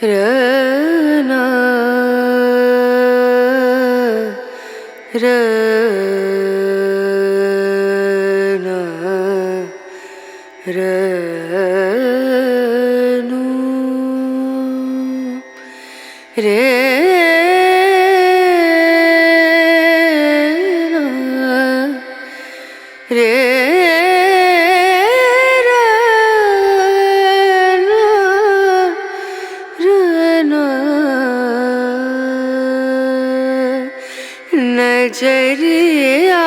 रना रना रनु रे रे नजरिया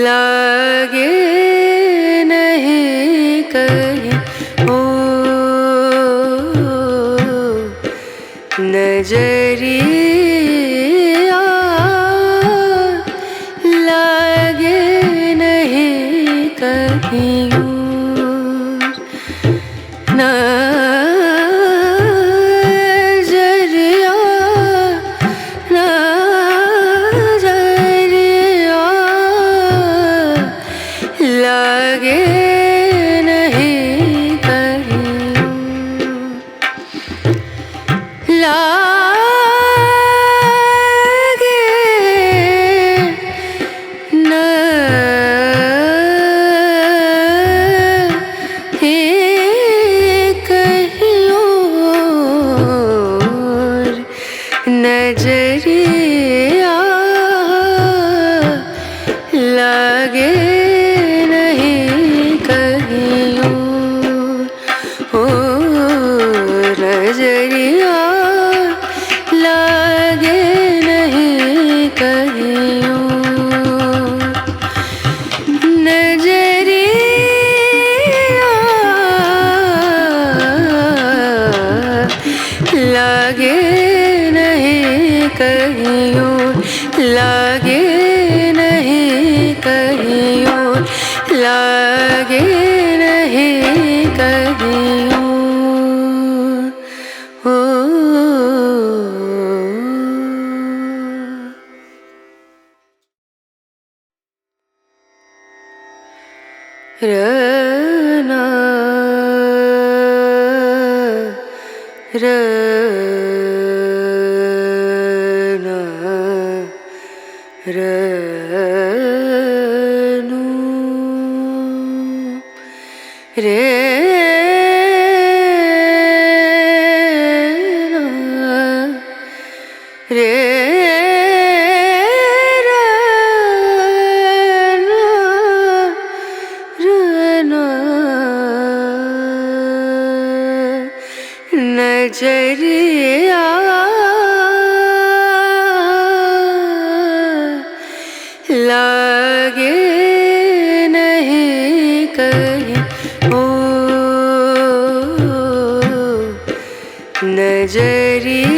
लागे नहीं कहीं ओ नजरिया लागे नहीं कहीं लागे नहीं कहीं लागे नहीं कहीं और नजरिया लागे नजरिया लागे नहीं कहीं नजरिया लागे नहीं कहीं लागे नहीं कहीं लागे नहीं कहीं रना रना रनु रे रे नजरिया लागे नहीं कहीं ओ नजरिया